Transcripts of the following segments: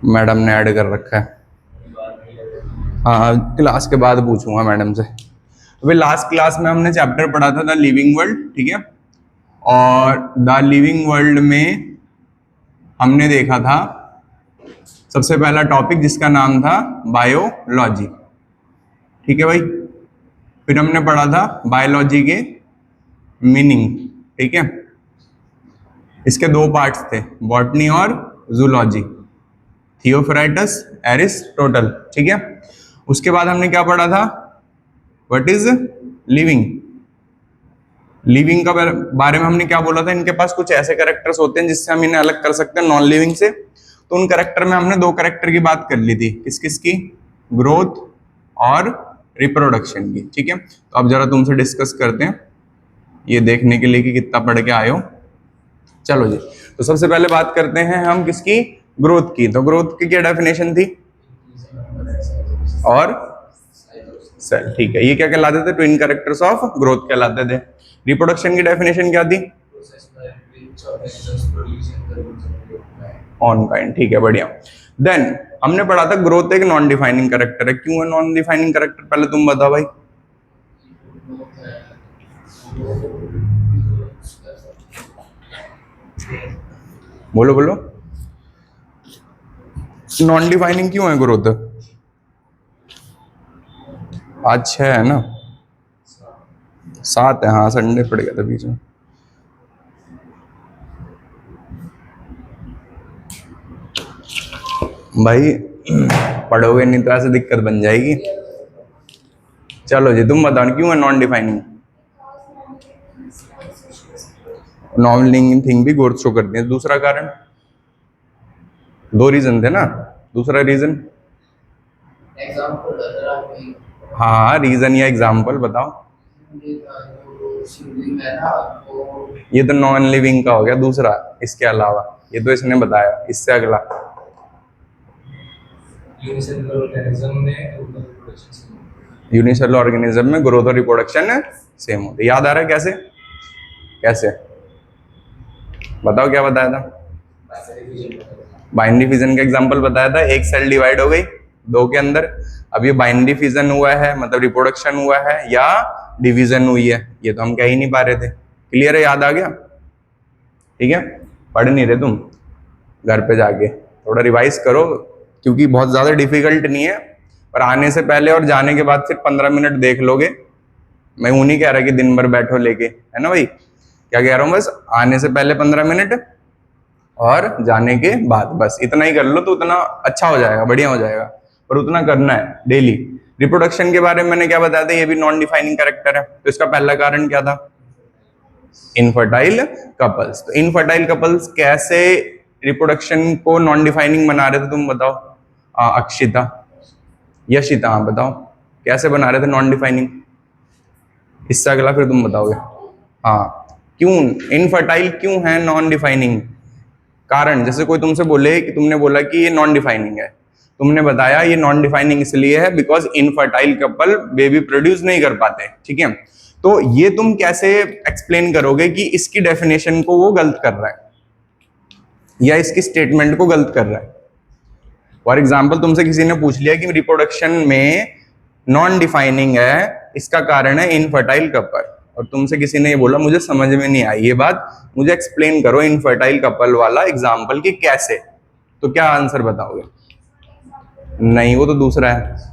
Madam ने add कर रखा है। हाँ, क्लास के बाद पूछूंगा मैडम से। अभी लास्ट क्लास में हमने चैप्टर पढ़ा था द लिविंग वर्ल्ड, ठीक है। और द लिविंग वर्ल्ड में हमने देखा था सबसे पहला टॉपिक जिसका नाम था बायोलॉजी, ठीक है भाई। फिर हमने पढ़ा था बायोलॉजी के मीनिंग, ठीक है। इसके दो पार्ट्स थे, बॉटनी और जूलॉजी, थियोफ्राइटस, एरिस्टोटल, ठीक है। उसके बाद हमने क्या पढ़ा था, व्हाट इज लिविंग। लिविंग का बारे में हमने क्या बोला था, इनके पास कुछ ऐसे कैरेक्टर्स होते हैं जिससे हम इन्हें अलग कर सकते हैं नॉन लिविंग से। तो उन कैरेक्टर में हमने दो कैरेक्टर की बात कर ली थी, किस किस की, ग्रोथ और रिप्रोडक्शन की, ठीक है। तो अब जरा तुमसे डिस्कस करते हैं ये देखने के लिए कि कितना पढ़ के आए हो। चलो जी, तो सबसे पहले बात करते हैं हम किसकी, ग्रोथ की। तो ग्रोथ की क्या डेफिनेशन थी, और सेल, ठीक है। ये क्या कहलाते थे, ट्विन कैरेक्टर्स ऑफ ग्रोथ कहलाते थे। रिप्रोडक्शन की डेफिनेशन क्या थी, ऑन काइंड, ठीक है, बढ़िया। देन हमने पढ़ा था ग्रोथ एक नॉन डिफाइनिंग कैरेक्टर है। क्यों है नॉन डिफाइनिंग कैरेक्टर, पहले तुम बताओ भाई। बोलो बोलो, नॉन डिफाइनिंग क्यों है ग्रोथ। आज 6 है ना, 7 है, हाँ संडे पड़ गया था बीच में। भाई पढ़ोगे नहीं तो ऐसे दिक्कत बन जाएगी। चलो जी, तुम बताओ क्यों है non defining. Non living thing भी ग्रोथ शो करती है। दूसरा कारण, दो रीजन थे ना, दूसरा रीजन। हाँ, रीजन या एग्जाम्पल बताओ। ये तो नॉन लिविंग का हो गया। दूसरा इसके अलावा, ये तो इसने बताया, इससे अगला यूनिसेलुलर ऑर्गेनिज्म में ग्रोथ और रिप्रोडक्शन सेम होते। याद आ रहा है कैसे, कैसे बताओ, क्या बताया था। बाइनरी फिजन का एग्जांपल बताया था, एक सेल डिवाइड हो गई दो के अंदर। अब ये बाइनरी फिजन हुआ है, मतलब रिप्रोडक्शन हुआ है या डिवीजन हुई है, ये तो हम कह ही नहीं पा रहे थे। क्लियर है, याद आ गया, ठीक है। पढ़ नहीं रहे तुम, घर पे जाके थोड़ा रिवाइज करो, क्योंकि बहुत ज्यादा डिफिकल्ट नहीं है। पर आने से पहले और जाने के बाद सिर्फ 15 मिनट देख लोगे। मैं ऊँ नहीं कह रहा कि दिन भर बैठो लेके, है ना भाई। क्या कह रहा हूँ, बस आने से पहले 15 मिनट और जाने के बाद, बस इतना ही कर लो तो उतना अच्छा हो जाएगा, बढ़िया हो जाएगा। पर उतना करना है डेली। रिप्रोडक्शन के बारे में मैंने क्या बताया था, ये भी नॉन डिफाइनिंग कैरेक्टर है। तो इसका पहला कारण क्या था, इनफर्टाइल कपल्स। तो इनफर्टाइल कपल्स कैसे रिप्रोडक्शन को नॉन डिफाइनिंग बना रहे थे, तुम बताओ। अक्षिता, यशिता, हाँ बताओ कैसे बना रहे थे नॉन डिफाइनिंग। इससे अगला फिर तुम बताओगे। हाँ, क्यों इनफर्टाइल क्यों है नॉन डिफाइनिंग कारण। जैसे कोई तुमसे बोले कि तुमने बोला कि ये नॉन डिफाइनिंग है, तुमने बताया ये नॉन डिफाइनिंग इसलिए है because infertile couple baby produce नहीं कर पाते, ठीक है। तो ये तुम कैसे एक्सप्लेन करोगे कि इसकी डेफिनेशन को वो गलत कर रहा है या इसकी स्टेटमेंट को गलत कर रहा है। फॉर एग्जाम्पल तुमसे किसी ने पूछ लिया कि रिप्रोडक्शन में नॉन डिफाइनिंग है, इसका कारण है इनफर्टाइल कपल, और तुमसे किसी ने ये बोला मुझे समझ में नहीं आई ये बात, मुझे एक्सप्लेन करो इनफर्टाइल कपल वाला एग्जाम्पल कि कैसे। तो क्या आंसर बताओगे, नहीं वो तो दूसरा है।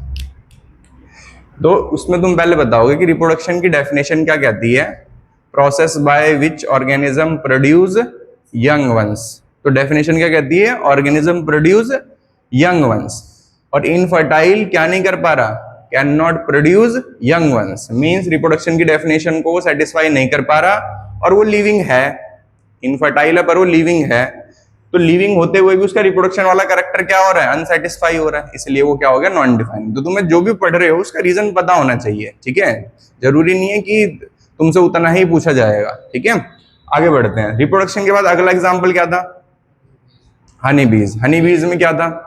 तो उसमें तुम पहले बताओगे कि रिप्रोडक्शन की डेफिनेशन क्या कहती है, process by which organism produce young ones. तो डेफिनेशन क्या कहती है, ऑर्गेनिज्म प्रोड्यूस यंग वंस। और इनफर्टाइल क्या नहीं कर पा रहा, can not produce young ones, means reproduction की डेफिनेशन को वो सेटिस्फाई नहीं कर पा रहा, और वो लिविंग है। इनफर्टाइल है पर वो लिविंग है, तो लिविंग होते हुए भी उसका रिप्रोडक्शन वाला कैरेक्टर क्या हो रहा है, अनसेटिस्फाई हो रहा है, इसलिए वो क्या हो गया, नॉन डिफाइनिंग। तो तुम्हें जो भी पढ़ रहे हो उसका रीजन पता होना चाहिए, ठीक है। जरूरी नहीं है कि तुमसे उतना ही पूछा जाएगा, ठीक है। आगे बढ़ते हैं। रिप्रोडक्शन के बाद अगला एग्जाम्पल क्या था, हनी बीज। हनी बीज में क्या था,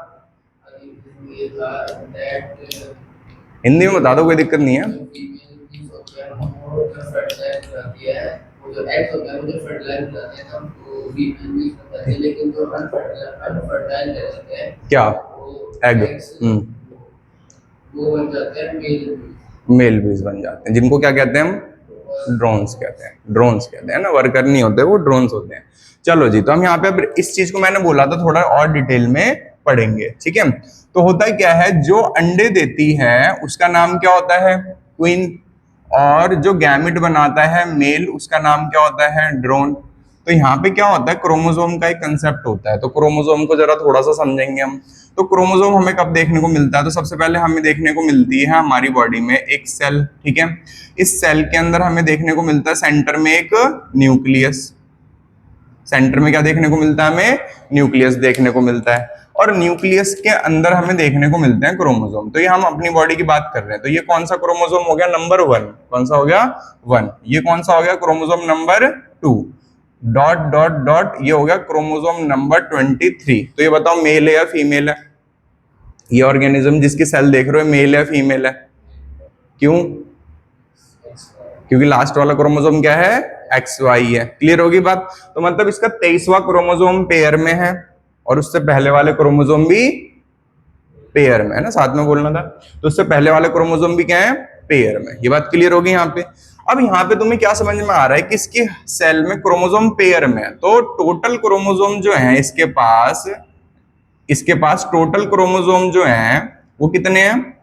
हिंदी में बता दो, कोई दिक्कत नहीं है। वो भी अनयूज बताते हैं, लेकिन जो अनफर्टाइल रहते हैं क्या वो एग eggs, वो बन जाते हैं मेल बीज बन जाते हैं, जिनको क्या कहते हैं हम ड्रोन्स कहते हैं। ड्रोन्स कहते हैं ना, वर्कर नहीं होते वो, ड्रोन्स होते हैं। चलो जी, तो हम यहाँ पे अब इस चीज को मैंने बोला था थोड़ा और डिटेल में पढ़ेंगे, ठीक है। तो होता क्या है, जो अंडे देती है उसका नाम क्या होता है, क्वीन, और जो गैमेट बनाता है मेल, उसका नाम क्या होता है, ड्रोन। तो यहाँ पे क्या होता है, क्रोमोसोम का एक कंसेप्ट होता है। तो क्रोमोसोम को जरा थोड़ा सा समझेंगे हम। तो क्रोमोसोम हमें कब देखने को मिलता है, तो सबसे पहले हमें देखने को मिलती है हमारी बॉडी में एक सेल, ठीक है। इस सेल के अंदर हमें देखने को मिलता है सेंटर में एक न्यूक्लियस। सेंटर में क्या देखने को मिलता है, हमें न्यूक्लियस देखने को मिलता है, और न्यूक्लियस के अंदर हमें देखने को मिलते हैं क्रोमोसोम। तो ये हम अपनी बॉडी की बात कर रहे हैं। तो ये कौन सा क्रोमोसोम हो गया, नंबर 1। कौन सा हो गया, 1। ये कौन सा हो गया, chromosome number 2। Dot dot dot, ये हो गया क्रोमोसोम नंबर 23। तो ये बताओ मेल है या फीमेल है, ये ऑर्गेनिज्म जिसकी सेल देख रहे हो मेल है फीमेल है, क्यों, क्योंकि लास्ट वाला क्रोमोसोम क्या है, XY है। क्लियर होगी बात। तो मतलब इसका 23वां क्रोमोसोम पेयर में है, और उससे पहले वाले क्रोमोसोम भी पेयर में है ना, साथ में बोलना था। तो उससे पहले वाले क्रोमोसोम भी क्या है, पेयर में। ये बात क्लियर होगी यहाँ पे। अब यहाँ पे तुम्हें क्या समझ में आ रहा है कि इसकी सेल में क्रोमोसोम पेयर में है, तो टोटल क्रोमोसोम जो है इसके पास टोटल क्रोमोसोम जो है वो कितने हैं,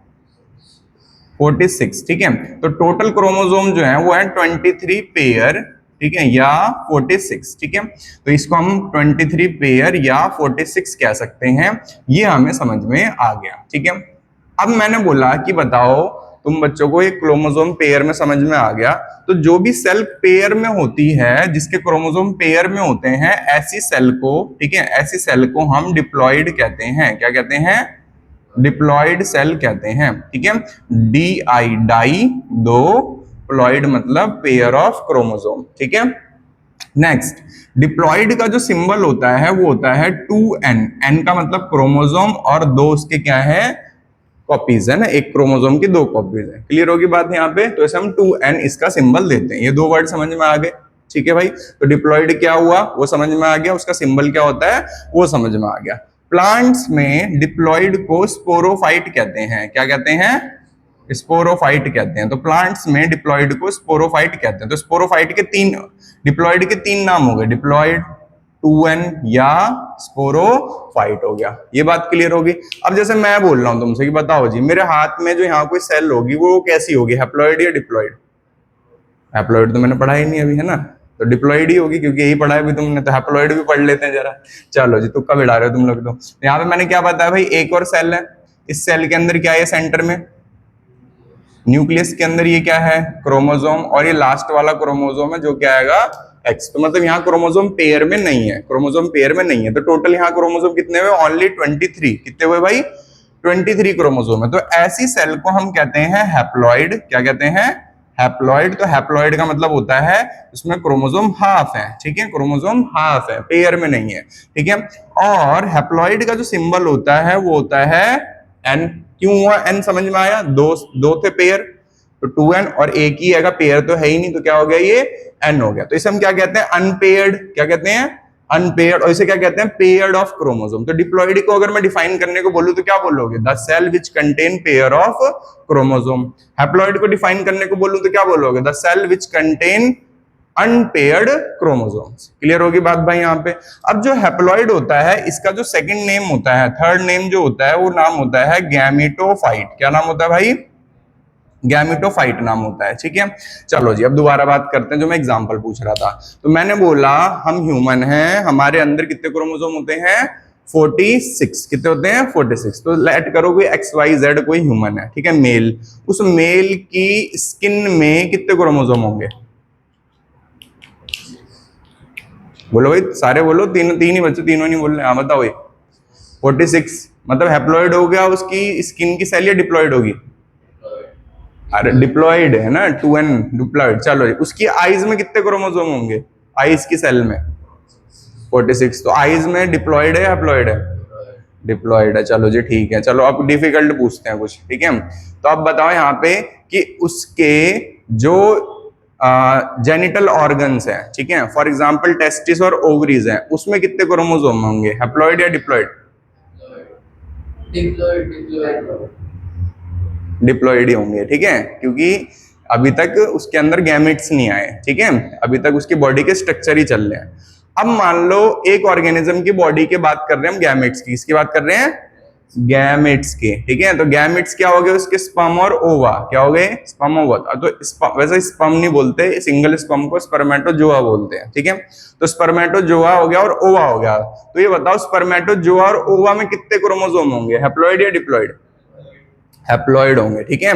46, ठीक है। तो टोटल क्रोमोसोम जो है वो है 23 पेयर, ठीक है, या 46, ठीक है। तो इसको हम 23 पेयर या 46 कह सकते हैं। ये हमें समझ में आ गया, ठीक है। अब मैंने बोला कि बताओ तुम बच्चों को एक क्रोमोसोम पेयर में समझ में आ गया, तो जो भी सेल पेयर में होती है, जिसके क्रोमोसोम पेयर में होते हैं, ऐसी सेल को, ठीक है, ऐसी सेल को हम डिप्लॉइड कहते हैं। क्या कहते हैं, डिप्लॉइड सेल कहते हैं, ठीक है। DI डाई, दो, प्लॉइड मतलब पेयर ऑफ क्रोमोसोम, ठीक है। नेक्स्ट, डिप्लॉइड का जो सिंबल होता है वो होता है 2N। N का मतलब क्रोमोसोम, और दो उसके क्या है, कॉपीज है ना, एक क्रोमोसोम की दो कॉपीज है। क्लियर होगी बात यहाँ पे। तो ऐसे हम 2N इसका सिंबल देते हैं। ये दो वर्ड समझ में आ गए, ठीक है भाई। तो डिप्लॉइड क्या हुआ वो समझ में आ गया, उसका सिंबल क्या होता है वो समझ में आ गया। प्लांट्स में डिप्लॉइड को स्पोरोफाइट कहते हैं। क्या कहते हैं, स्पोरोफाइट कहते हैं। तो प्लांट्स में डिप्लॉइड को स्पोरोफाइट कहते हैं। तो स्पोरोफाइट के डिप्लॉइड के तीन नाम हो गए, डिप्लॉइड, 2N या स्पोरोफाइट हो गया। ये बात क्लियर होगी। अब जैसे मैं बोल रहा हूं तुमसे कि बताओ जी, मेरे हाथ में जो यहाँ कोई सेल होगी वो कैसी होगी, हैप्लॉइड या डिप्लॉइड। हैप्लॉइड तो मैंने पढ़ा ही नहीं अभी, है ना, तो डिप्लॉइड ही होगी, क्योंकि यही पढ़ा है अभी तुमने। तो हैप्लॉइड भी पढ़ लेते हैं जरा। चलो जी, तुक्का बिड़ा रहे हो तुम लोग। तो यहाँ पे मैंने क्या बताया भाई, एक और सेल है, इस सेल के अंदर क्या है, सेंटर में न्यूक्लियस के अंदर ये क्या है, क्रोमोसोम, और ये लास्ट वाला क्रोमोसोम है जो क्या आएगा, X। तो मतलब यहाँ क्रोमोसोम पेयर में नहीं है, क्रोमोसोम पेयर में नहीं है। तो टोटल यहाँ क्रोमोसोम कितने हुए, ओनली 23। कितने हुए भाई, 23 क्रोमोसोम है। तो ऐसी सेल को हम कहते हैं हैप्लॉइड। क्या कहते हैं, हैप्लॉइड। तो हैप्लॉइड का मतलब होता है उसमें क्रोमोसोम हाफ है, ठीक है, क्रोमोसोम हाफ है, पेयर में नहीं है, ठीक है। और हैप्लॉइड का जो सिंबल होता है वो होता है N। क्यों हुआ N, समझ में आया, दो थे पेयर, तो 2N, और एक ही है, पेयर तो है ही नहीं, तो क्या हो गया, ये N हो गया। तो इसे हम क्या कहते हैं, अनपेयर्ड। क्या कहते हैं, अनपेयर्ड। और इसे क्या कहते हैं, पेयर्ड ऑफ क्रोमोसोम। तो डिप्लॉइड को अगर मैं डिफाइन करने को बोलूं तो क्या बोलोगे, the cell which contain pair of chromosome. Haploid को डिफाइन करने को बोलूं तो क्या बोलोगे, the cell which contain unpaired chromosomes. Clear होगी बात भाई यहाँ पे। अब जो हैप्लॉइड होता है इसका जो सेकंड नेम होता है, थर्ड नेम जो होता है वो नाम होता है गैमेटोफाइट। क्या नाम होता है भाई, गैमेटोफाइट नाम होता है, ठीक है। चलो जी, अब दोबारा बात करते हैं जो मैं एग्जांपल पूछ रहा था। तो मैंने बोला हम ह्यूमन हैं, हमारे अंदर कितने क्रोमोसोम होते हैं, 46। कितने होते हैं, 46। तो लेट करो कोई XYZ कोई ह्यूमन है, ठीक है, मेल। उस मेल की स्किन में कितने क्रोमोसोम होंगे, बोलो भाई, सारे बोलो, तीन तीन ही बच्चे, तीनों नहीं बोल रहे। हाँ बताओ भाई, 46 मतलब हैप्लॉइड हो गया उसकी स्किन की सेल, या डिप्लॉइड होगी, अरे डिप्लॉइड है ना, 2N डिप्लॉइड। चलो उसकी आईज में कितने क्रोमोसोम होंगे, आईज की सेल में 46। तो आईज में डिप्लॉइड है या हैप्लॉइड है, डिप्लॉइड है। चलो जी ठीक है। चलो अब डिफिकल्ट पूछते हैं कुछ, ठीक है। तो अब बताओ यहाँ पे कि उसके जो जेनिटल ऑर्गन्स है, ठीक है, फॉर एग्जांपल टेस्टिस और ओवरीज है, उसमें कितने क्रोमोसोम होंगे, हैप्लॉइड या डिप्लॉइड? डिप्लॉइड ही होंगे, ठीक है, क्योंकि अभी तक उसके अंदर गैमेट्स नहीं आए, ठीक है, अभी तक उसकी बॉडी के स्ट्रक्चर ही चल रहे हैं। अब मान लो एक ऑर्गेनिज्म की बॉडी की बात कर रहे हैं हम, गैमेट्स की, इसकी बात कर रहे हैं गैमेट्स के, ठीक है, तो गैमेट्स क्या हो गए उसके, स्पर्म और ओवा, क्या हो गए, स्पर्म ओवा। तो वैसे स्पर्म नहीं बोलते, सिंगल स्पर्म को स्पर्मेटोजोआ बोलते हैं, ठीक है, तो स्पर्मेटोजोआ हो गया और ओवा हो गया। तो ये बताओ स्पर्मेटोजोआ और ओवा में कितने क्रोमोसोम होंगे, हैप्लॉइड या डिप्लॉइड? हैप्लॉइड होंगे, ठीक है।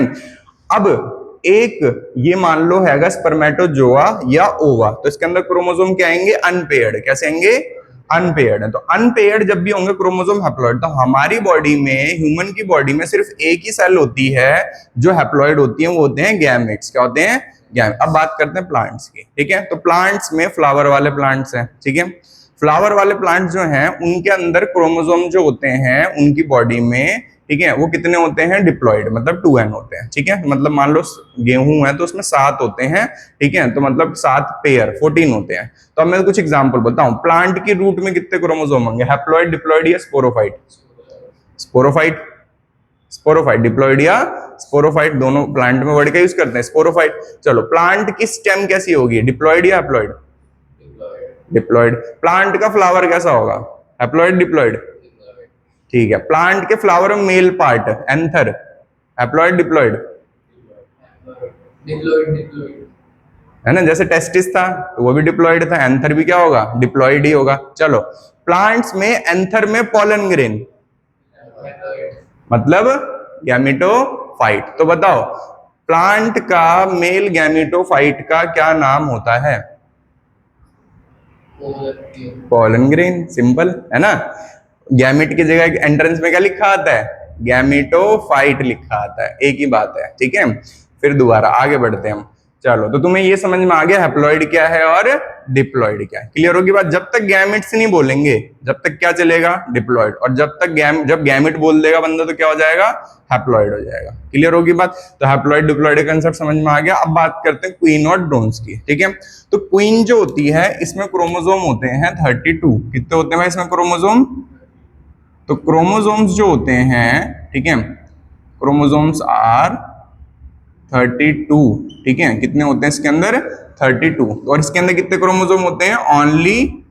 अब एक ये मान लो हैगा स्पर्मेटोजोआ या ओवा, तो इसके अंदर क्रोमोसोम क्या आएंगे, अनपेयर्ड, कैसे आएंगे, अनपेयर्ड है। तो अनपेयर्ड जब भी होंगे क्रोमोसोम हैप्लॉइड, तो हमारी बॉडी में, ह्यूमन की बॉडी में सिर्फ एक ही सेल होती है जो हैप्लॉइड होती है, वो होते हैं गैमेट्स। क्या होते हैं, गैमेट। अब बात करते हैं प्लांट्स की, ठीक है, तो प्लांट्स में फ्लावर वाले प्लांट्स हैं, ठीक है, फ्लावर वाले प्लांट्स जो हैं उनके अंदर क्रोमोसोम जो होते हैं उनकी बॉडी में, ठीक है, वो कितने होते हैं, डिप्लॉइड, मतलब 2n होते हैं, ठीक है, मतलब मान लो गेहूं है तो उसमें 7 होते हैं, ठीक है, तो मतलब 7 पेयर 14 होते हैं। तो अब मैं कुछ एग्जांपल बताऊं, प्लांट की रूट में कितने क्रोमोसोम होंगे, हैप्लॉइड, डिप्लॉइड या स्पोरोफाइट? स्पोरोफाइट, स्पोरोफाइट, डिप्लॉइड या स्पोरोफाइट, दोनों प्लांट में वर्ड का यूज करते हैं, स्पोरोफाइट। चलो प्लांट की स्टेम कैसी होगी, डिप्लॉइड या हैप्लॉइड? डिप्लॉइड। प्लांट का फ्लावर कैसा होगा, हैप्लॉइड, डिप्लॉइड? ठीक है। प्लांट के फ्लावर में male part, anther, haploid, diploid? है ना, जैसे टेस्टिस था तो वो भी डिप्लॉइड था, एंथर भी क्या होगा, डिप्लॉइड ही होगा। चलो प्लांट्स में एंथर में पॉलन ग्रेन, मतलब गैमेटोफाइट। तो बताओ प्लांट का मेल गैमेटोफाइट का क्या नाम होता है, पॉलन ग्रेन, सिंपल है ना। गैमेट की जगह एंट्रेंस में क्या लिखा आता है, गैमेटोफाइट लिखा आता है, एक ही बात है, ठीक है। फिर दोबारा आगे बढ़ते हैं हम। चलो तो तुम्हें ये समझ में आ गया हैप्लॉइड क्या है और डिप्लॉइड क्या है, क्लियर होगी बात। जब तक गैमेट्स नहीं बोलेंगे जब तक क्या चलेगा, डिप्लॉइड, और जब गैमेट बोल देगा बंदा तो क्या हो जाएगा, हैप्लॉइड हो जाएगा, क्लियर होगी बात। तो हैप्लॉइड डिप्लॉइड का कंसेप्ट समझ में आ गया। अब बात करते हैं क्वीन और ड्रोन्स की, ठीक है। तो क्वीन जो होती है इसमें क्रोमोसोम होते हैं 32, कितने होते हैं भाई इसमें क्रोमोसोम, तो क्रोमोसोम्स जो होते हैं, ठीक है, क्रोमोसोम्स आर 32, ठीक है, कितने होते हैं इसके अंदर, 32। और इसके अंदर कितने क्रोमोसोम होते हैं, ओनली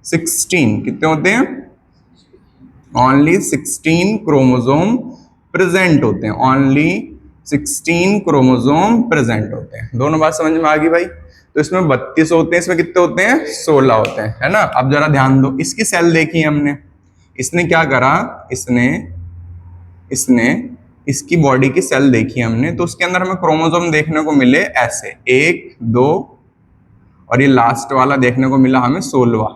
16, कितने होते हैं, ओनली 16 क्रोमोसोम प्रेजेंट होते हैं, ओनली 16 क्रोमोसोम प्रेजेंट होते हैं। दोनों बात समझ में आ गई भाई। तो इसमें 32 होते हैं, इसमें कितने होते हैं, 16 होते हैं, है ना। अब जरा ध्यान दो, इसकी सेल देखी हमने, इसने क्या करा, इसने इसकी बॉडी की सेल देखी हमने, तो उसके अंदर हमें क्रोमोसोम देखने को मिले ऐसे 1 2, और ये लास्ट वाला देखने को मिला हमें 16वां,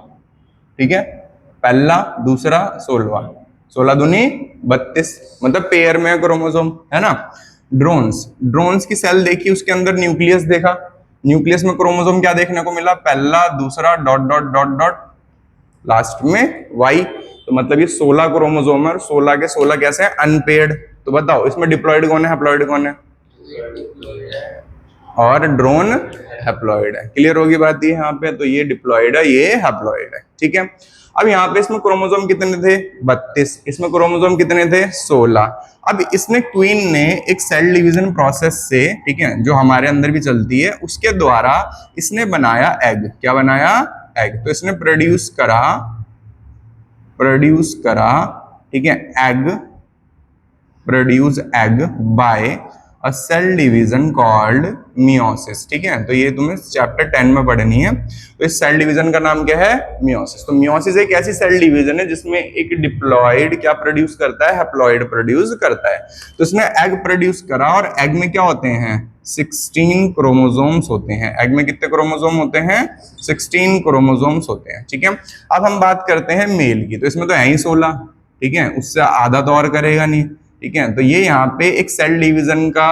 ठीक है, पहला दूसरा 16वां, 16 दूनी 32, मतलब पेयर में क्रोमोसोम, है ना। ड्रोन्स की सेल देखी, उसके अंदर न्यूक्लियस देखा, न्यूक्लियस में क्रोमोसोम क्या देखने को मिला, पहला दूसरा dot dot dot dot, last में वाई। तो मतलब ये 16 क्रोमोसोम है और 16 के 16 कैसे हैं, अनपेयर्ड। तो बताओ इसमें डिप्लॉइड कौन है, हैप्लॉइड कौन है, और ड्रोन हैप्लॉइड है, क्लियर होगी बात ये यहाँ पे। तो ये डिप्लॉइड है, ये हैप्लॉइड है, ठीक है। अब यहाँ पे इसमें क्रोमोसोम कितने थे, 32, इसमें क्रोमोसोम कितने थे, 16। अब इसने क्वीन ने एक सेल डिवीजन प्रोसेस से, ठीक है, जो हमारे अंदर भी चलती है, उसके द्वारा इसने बनाया एग, क्या बनाया, एग। तो इसने प्रोड्यूस करा, ठीक है, एग, प्रोड्यूस एग बाय अ सेल डिवीजन कॉल्ड मियोसिस, ठीक है। तो ये तुम्हें चैप्टर 10 में पढ़नी है। तो इस सेल डिवीजन का नाम क्या है, मियोसिस। तो मियोसिस एक ऐसी सेल डिवीजन है जिसमें एक डिप्लॉइड क्या प्रोड्यूस करता है, हैप्लॉइड प्रोड्यूस करता है। तो इसने एग प्रोड्यूस करा, और एग में क्या होते हैं, 16 क्रोमोसोम्स होते हैं। एग में कितने क्रोमोसोम होते हैं, 16 क्रोमोसोम्स होते हैं, ठीक है। अब हम बात करते हैं मेल की, तो इसमें तो है ही 16, ठीक है, उससे आधा तो और करेगा नहीं, ठीक है। तो ये यहाँ पे एक सेल डिवीजन का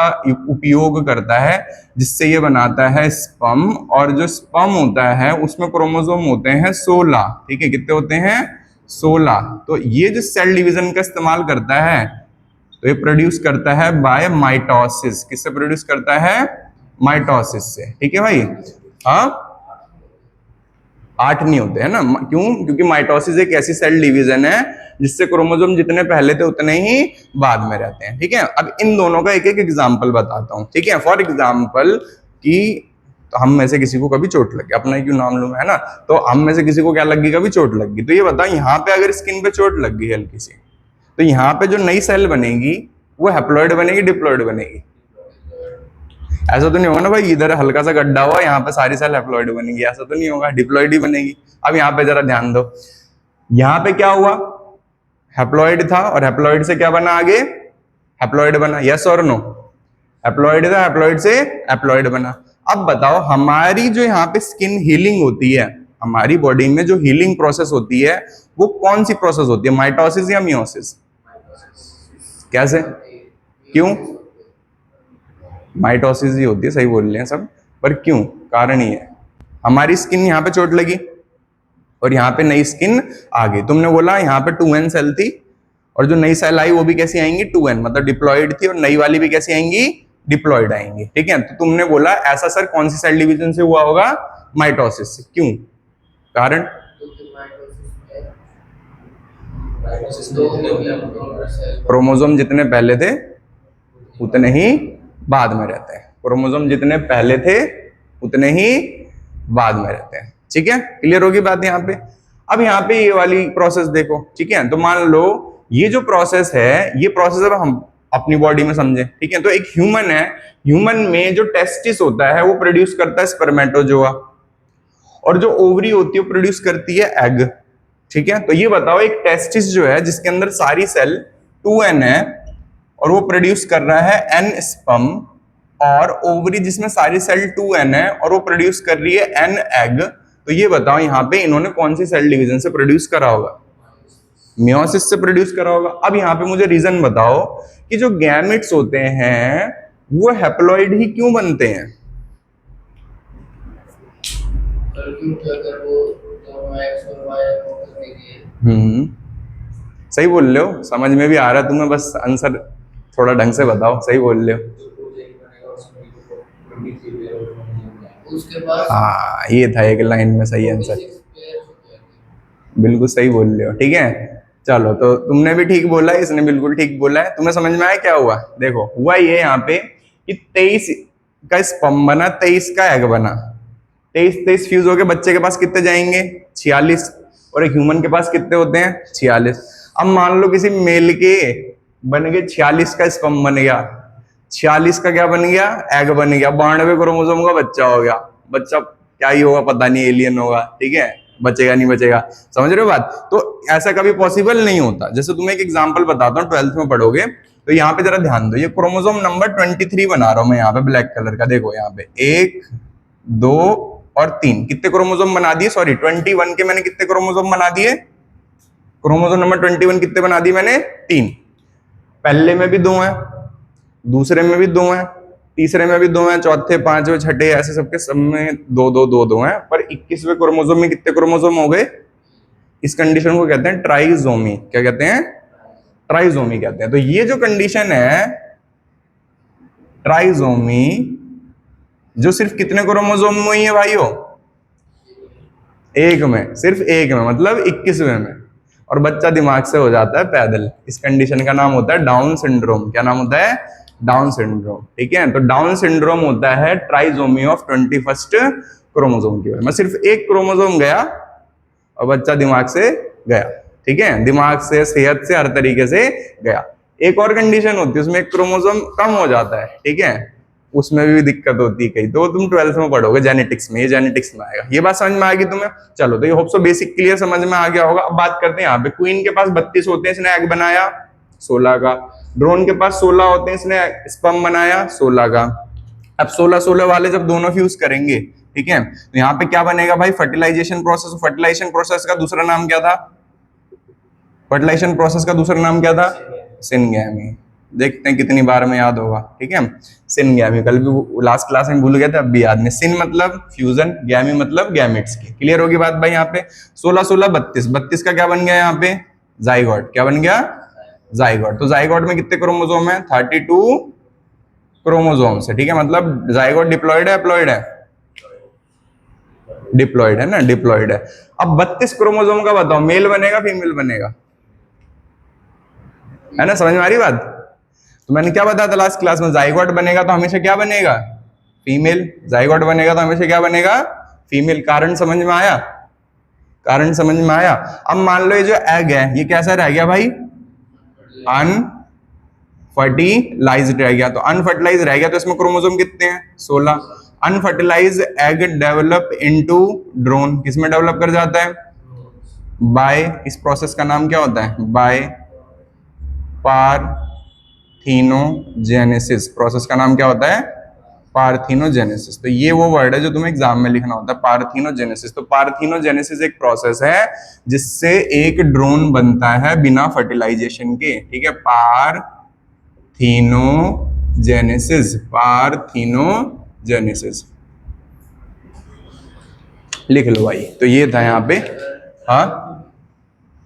उपयोग करता है, जिससे ये बनाता है स्पर्म, और जो स्पर्म होता है उसमें क्रोमोसोम होते हैं 16, ठीक है, कितने होते हैं, 16। तो ये जो सेल डिवीजन का इस्तेमाल करता है, तो ये प्रोड्यूस करता है बाय माइटोसिस, किससे प्रोड्यूस करता है, माइटोसिस से, ठीक है भाई। हाँ 8 नहीं होते है ना, क्यों? क्योंकि माइटोसिस एक ऐसी सेल डिवीजन है जिससे क्रोमोसोम जितने पहले थे उतने ही बाद में रहते हैं, ठीक है। अब इन दोनों का एक एक एग्जांपल बताता हूं, ठीक है। फॉर एग्जांपल कि तो हम में से किसी को कभी चोट लगी, अपना क्यों नाम लूं, है ना, तो हम में से किसी को क्या लग गई, कभी चोट लग गई, तो ये बताओ यहाँ पे अगर स्किन पे चोट लग गई हल्की सी, तो यहाँ पे जो नई सेल बनेगी वो हैप्लॉइड बनेगी, डिप्लॉइड बनेगी? ऐसा तो नहीं होगा ना भाई इधर हल्का सा गड्ढा हुआ यहाँ पे सारी सेल हैप्लॉइड बनेगी, ऐसा तो नहीं होगा, डिप्लॉइड ही बनेगी। अब यहाँ पे जरा ध्यान दो, यहाँ पे क्या हुआ, हैप्लॉइड था और हैप्लॉइड से क्या बना आगे, हैप्लॉइड बना, यस और नो? हैप्लॉइड था, हैप्लॉइड से हैप्लॉइड बना। अब बताओ हमारी जो यहाँ पे स्किन हीलिंग होती है, हमारी बॉडी में जो हीलिंग प्रोसेस होती है वो कौन सी प्रोसेस होती है, माइटोसिस या मियोसिस? कैसे, क्यों? माइटोसिस ही होती है, सही बोल रहे हैं सब, पर क्यों? कारण ही है हमारी स्किन यहाँ पे चोट लगी और यहाँ पे नई स्किन आ गई। तुमने बोला यहाँ पे 2n सेल थी और जो नई सेल आई वो भी कैसी आएंगी, 2n, मतलब डिप्लॉइड थी, और नई वाली भी कैसी आएंगी, डिप्लॉइड आएंगी, ठीक है। तो तुमने बोला ऐसा सर कौन सी सेल डिवीजन से हुआ होगा, माइटोसिस से, क्यों? कारण? क्रोमोसोम जितने पहले थे उतने ही बाद में रहते हैं, क्रोमोसोम जितने पहले थे उतने ही बाद में रहते हैं, ठीक है। क्लियर होगी बात यहाँ पे? अब यहाँ पे ये वाली प्रोसेस देखो, ठीक है। तो मान लो ये जो प्रोसेस है, ये प्रोसेस अब हम अपनी बॉडी में समझे, ठीक है। तो एक ह्यूमन है, ह्यूमन में जो टेस्टिस होता है वो प्रोड्यूस करता है स्पर्मेटोजोआ, और जो ओवरी होती है वो प्रोड्यूस करती है एग, ठीक है। तो ये बताओ एक टेस्टिस जो है जिसके अंदर सारी सेल 2n है और वो प्रोड्यूस कर रहा है n स्पर्म, और ओवरी जिसमें सारी सेल 2n है और वो प्रोड्यूस कर रही है n एग, तो ये बताओ यहाँ पे इन्होंने कौन सी सेल डिवीजन से प्रोड्यूस करा होगा, मियोसिस से प्रोड्यूस करा होगा। अब यहाँ पे मुझे रीजन बताओ कि जो गैमेट्स होते हैं वो हैप्लॉइड ही क्यों बनते हैं? सही बोल रहे हो, समझ में भी आ रहा है तुम्हें, बस आंसर थोड़ा ढंग से बताओ, सही बोल रहे हो। उसके बाद हाँ ये था एक लाइन में सही आंसर, बिल्कुल सही बोल रहे हो, ठीक है। चलो तो तुमने भी ठीक बोला है, इसने बिल्कुल ठीक बोला है। तुम्हें समझ में आया क्या हुआ? देखो हुआ ये यहाँ पे कि 23 का स्पर्म बना, 23 का एग बना, 23 फ्यूज होके बच्चे के पास कितने जाएंगे, 46, और एक ह्यूमन के पास कितने होते हैं, 46। अब मान लो किसी मेल के बन गए 46 का स्पर्म बन गया, 46 का क्या बन गया, एग बन गया, 92 क्रोमोसोम का बच्चा हो गया। बच्चा क्या ही होगा पता नहीं, एलियन होगा, ठीक है, बचेगा नहीं बचेगा, समझ रहे हो बात? तो ऐसा कभी पॉसिबल नहीं होता। जैसे तुम्हें एक एग्जांपल बताता हूँ, 12th में पढ़ोगे, तो यहाँ पे जरा ध्यान दो, ये क्रोमोसोम नंबर 23 बना रहा हूं मैं यहाँ पे ब्लैक कलर का, देखो यहाँ पे 1 2 और 3 कितने क्रोमोसोम बना दिए, सॉरी 21 के मैंने कितने क्रोमोसोम बना दिए, क्रोमोसोम नंबर 21 कितने बना दिए मैंने, 3। पहले में भी 2 है, दूसरे में भी 2 है, तीसरे में भी 2 है, चौथे, पांचवें, छठे, ऐसे सबके सब में 2 2 2 2 है, पर 21वें क्रोमोसोम में कितने क्रोमोसोम हो गए? इस कंडीशन को कहते हैं ट्राइजोमी। क्या कहते हैं? ट्राइजोमी कहते हैं। तो ये जो कंडीशन है ट्राइजोमी, जो सिर्फ कितने क्रोमोसोम में हुई है भाइयों? एक में, सिर्फ एक में, मतलब 21वें में, और बच्चा दिमाग से हो जाता है पैदल। इस कंडीशन का नाम होता है डाउन सिंड्रोम। क्या नाम होता है? डाउन सिंड्रोम, ठीक है। तो डाउन सिंड्रोम होता है ट्राइजोमी ऑफ 21st क्रोमोसोम की वजह में। सिर्फ एक क्रोमोसोम गया और बच्चा दिमाग से गया, ठीक है, दिमाग से, सेहत से, हर तरीके से गया। एक और कंडीशन होती है, उसमें एक क्रोमोसोम कम हो जाता है, ठीक है, उसमें भी दिक्कत होती है कई, तो तुम 12th में पढ़ोगे जेनेटिक्स में, ये जेनेटिक्स में आएगा। ये बात समझ में आ गई तुम्हें? चलो तो ये होप सो बेसिक क्लियर समझ में आ गया होगा। अब बात करते हैं यहाँ पे, क्वीन के पास 32 होते हैं, इसने एग बनाया 16 का। ड्रोन के पास 16 होते हैं, इसने स्पर्म बनाया 16 का। अब 16 वाले जब दोनों फ्यूज करेंगे, ठीक है, तो यहाँ पे क्या बनेगा भाई? Fertilisation process. फर्टिलाइजेशन प्रोसेस का दूसरा नाम क्या था? फर्टिलाइजेशन प्रोसेस का दूसरा नाम क्या था? सिनगैमी। देखते हैं कितनी बार में याद होगा, ठीक है, सिनगैमी। कल भी लास्ट क्लास में भूल गए थे, अब भी याद नहीं। सिन मतलब फ्यूजन, गैमी मतलब गैमेट्स की। क्लियर होगी बात भाई? यहाँ पे 16 16 32, 32 का क्या बन गया यहाँ पे? जाइगोट। क्या बन गया? जाइगोट। तो जाइगोट में कितने क्रोमोसोम है? 32 क्रोमोसोम से, ठीक है। मतलब जाइगोट डिप्लॉयड है, एप्लॉयड है, डिप्लॉयड है ना, डिप्लॉयड है। अब 32 क्रोमोसोम का बताओ, मेल बनेगा फीमेल बनेगा, है ना, समझ में आ रही बात। तो मैंने क्या बताया था लास्ट क्लास में, जाइगोट बनेगा तो हमेशा क्या बनेगा, फीमेल। जाइगोट बनेगा तो हमेशा क्या बनेगा, फीमेल। कारण समझ में आया, कारण समझ में आया। अब मान लो ये जो एग है ये कैसा रह गया भाई, अनफर्टिलाइज्ड रह गया। तो अनफर्टिलाइज रह गया तो इसमें क्रोमोसोम कितने हैं, 16। Unfertilize egg develop into drone, किसमें डेवलप कर जाता है, बाय, इस प्रोसेस का नाम क्या होता है, बाय पार्थीनोजेनेसिस। प्रोसेस का नाम क्या होता है, पार्थीनोजेनेसिस। तो ये वो वर्ड है जो तुम्हें एग्जाम में लिखना होता है, पार्थीनोजेनेसिस। तो पार्थीनोजेनेसिस एक प्रोसेस है जिससे एक ड्रोन बनता है बिना फर्टिलाइजेशन के, ठीक है। पार्थीनोजेनेसिस, पार्थीनोजेनेसिस लिख लो भाई। तो ये था यहाँ पे, हाँ,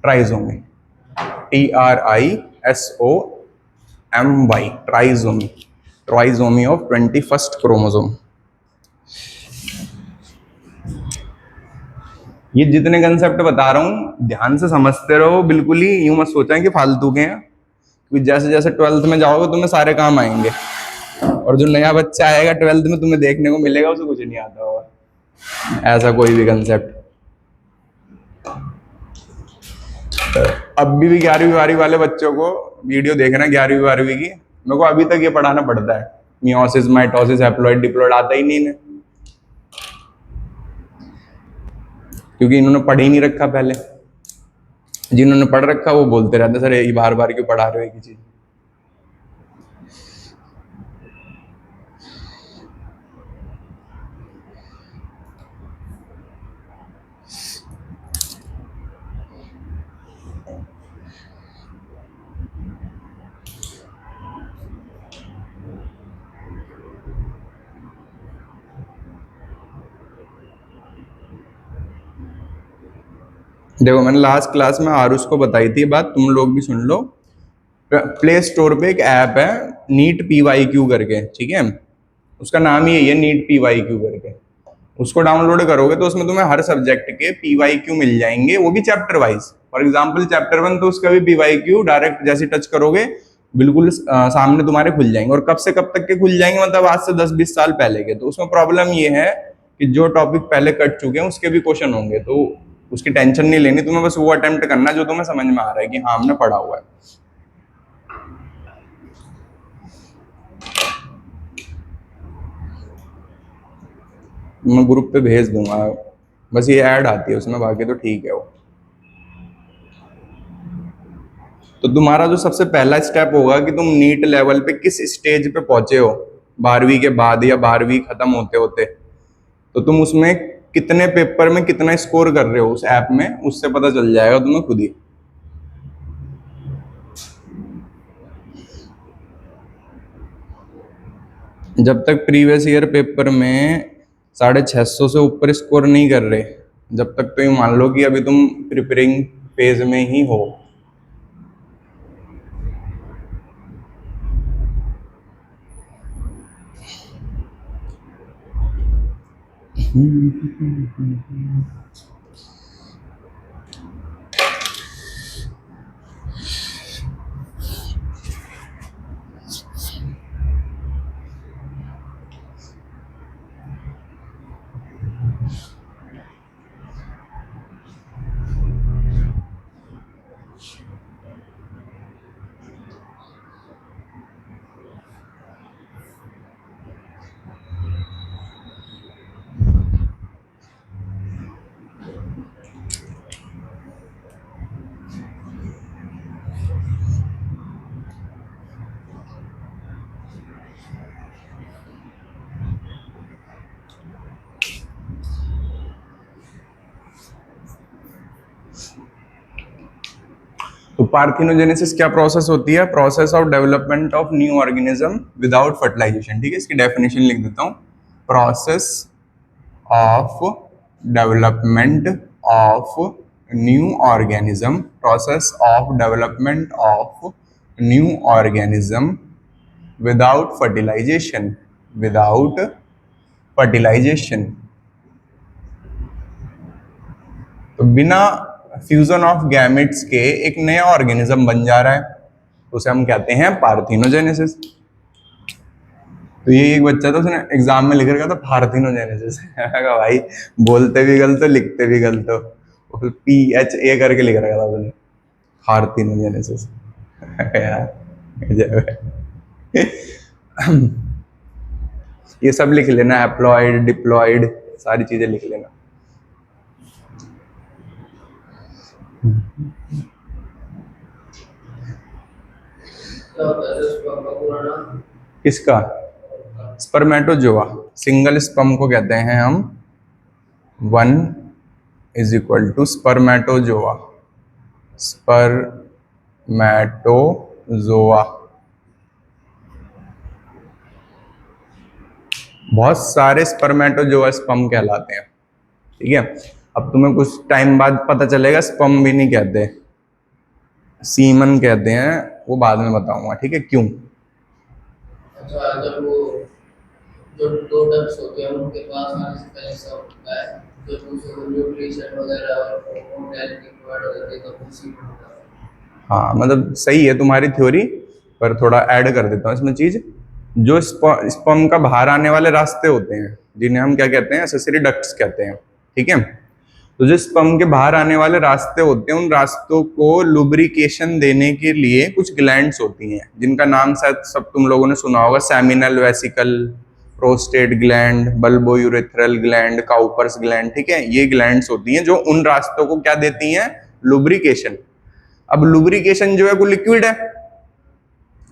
trisomy, TRISOMY, trisomy, trisomy of 21st chromosome. ये जितने कंसेप्ट बता रहा हूं ध्यान से समझते रहो, बिल्कुल ही यूं मत सोचा कि फालतू के हैं, क्योंकि जैसे जैसे 12th में जाओगे तुम्हें सारे काम आएंगे, और जो नया बच्चा आएगा 12th में तुम्हें देखने को मिलेगा उसे कुछ नहीं आता होगा ऐसा कोई भी कंसेप्ट। अब भी 11वीं 12वीं वाले बच्चों को वीडियो देखना 11वीं 12वीं की, मेरे को अभी तक ये पढ़ाना पड़ता है, मियोसिस, माइटोसिस, हैप्लॉइड, डिप्लॉइड आता ही नहीं इन्हें, क्योंकि इन्होंने पढ़ ही नहीं रखा पहले। जिन्होंने पढ़ रखा वो बोलते रहते सर ये बार बार क्यों पढ़ा रहे हो एक ही चीज। देखो मैंने लास्ट क्लास में आरुष को बताई थी बात, तुम लोग भी सुन लो। प्ले स्टोर पे एक ऐप है नीट PYQ करके, ठीक है, उसका नाम ही है नीट PYQ करके। उसको डाउनलोड करोगे तो उसमें तुम्हें हर सब्जेक्ट के PYQ मिल जाएंगे, वो भी chapter wise. For example chapter 1 तो उसका भी PYQ डायरेक्ट जैसे टच करोगे बिल्कुल सामने तुम्हारे खुल जाएंगे। और कब से कब तक के खुल जाएंगे, मतलब आज से 10-20 साल पहले के। तो उसमें प्रॉब्लम ये है कि जो टॉपिक पहले कट चुके हैं उसके भी क्वेश्चन होंगे, तो उसकी टेंशन नहीं लेनी तुम्हें, बस वो अटेम्प्ट करना जो तुम्हें समझ में आ रहा है कि हाँ हमने पढ़ा हुआ है। मैं ग्रुप पे भेज दूंगा, बस ये ऐड आती है उसमें, बाकी तो ठीक है वो। तो तुम्हारा जो सबसे पहला स्टेप होगा कि तुम नीट लेवल पे किस स्टेज पे पहुंचे हो 12वीं के बाद या 12वीं खत्म होते होते, तो तुम उसमें कितने पेपर में कितना स्कोर कर रहे हो उस ऐप में, उससे पता चल जाएगा तुम्हें खुद ही। जब तक प्रीवियस ईयर पेपर में 650 से ऊपर स्कोर नहीं कर रहे, जब तक तो ये मान लो कि अभी तुम प्रिपेयरिंग फेज में ही हो। तो पार्थिनोजेनेसिस क्या प्रोसेस होती है, process of development of new organism without fertilization, ठीक है। इसकी डेफिनेशन लिख देता हूँ, process of development of new organism, process of development of new organism without fertilization, without fertilization. तो बिना फ्यूजन ऑफ गैमेट्स के एक नया ऑर्गेनिज्म बन जा रहा है, तो उसे हम कहते हैं पार्थिनोजेनेसिस। तो ये एक बच्चा था, उसने एग्जाम में लिख रखा था पार्थिनोजेनेसिस। भाई बोलते भी गलत हो, लिखते भी गलत हो, PHA करके लिख रखा था उसने, पार्थिनोजेनेसिस। यार गजब है। ये सब लिख लेना, हैप्लॉइड, डिप्लॉइड, सारी चीजें लिख लेना। क्या होता है उसका पूरा नाम? किसका? स्पर्मेटोजोआ। सिंगल स्पर्म को कहते हैं हम 1 = स्पर्मेटोजोआ, स्पर्मेटोजोआ। बहुत सारे स्पर्मेटोजोआ स्पर्म कहलाते हैं, ठीक है। अब तुम्हें कुछ टाइम बाद पता चलेगा स्पर्म भी नहीं कहते, सीमन कहते हैं, वो बाद में बताऊंगा, ठीक है, क्यों। अच्छा, जब वो जो दो डक्स होते हैं उनके पास आने से पहले सब होता है, जब उसको न्यूट्रिशन वगैरह और मोर्टेलिटी प्रोवाइड हो जाती है तो उसी में होता है। हाँ मतलब सही है तुम्हारी थ्योरी, पर थोड़ा ऐड कर देता हूँ इसमें चीज। जो स्पर्म का बाहर आने वाले रास्ते होते हैं, जिन्हें हम क्या कहते हैं, एक्सेसरी डक्ट्स कहते हैं, ठीक है। तो जो स्पर्म के बाहर आने वाले रास्ते होते हैं, उन रास्तों को लुब्रिकेशन देने के लिए कुछ ग्लैंड्स होती हैं, जिनका नाम शायद सब तुम लोगों ने सुना होगा, seminal vesicle, prostate gland, bulbourethral gland, Cowper's gland, ठीक है। ये ग्लैंड्स होती हैं जो उन रास्तों को क्या देती हैं, लुब्रिकेशन। अब लुब्रिकेशन जो है वो लिक्विड है।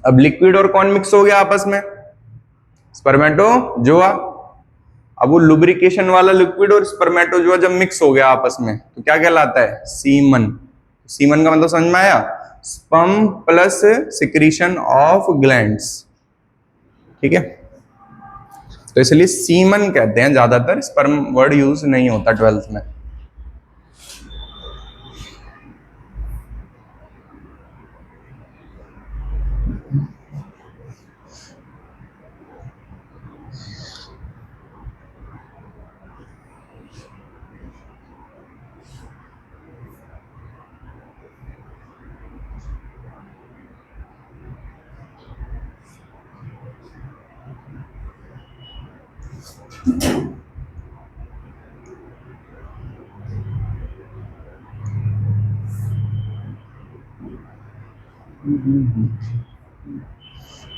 अब लिक्विड और कौन मिक्स हो गया आपस में, स्पर्मेटोजोआ। अब वो लुब्रिकेशन वाला लिक्विड और स्पर्मेटोजोआ जब मिक्स हो गया आपस में तो क्या कहलाता है, सीमन। सीमन का मतलब समझ में आया, sperm plus secretion of glands, ठीक है। तो इसलिए सीमन कहते हैं, ज्यादातर स्पर्म वर्ड यूज नहीं होता 12th में।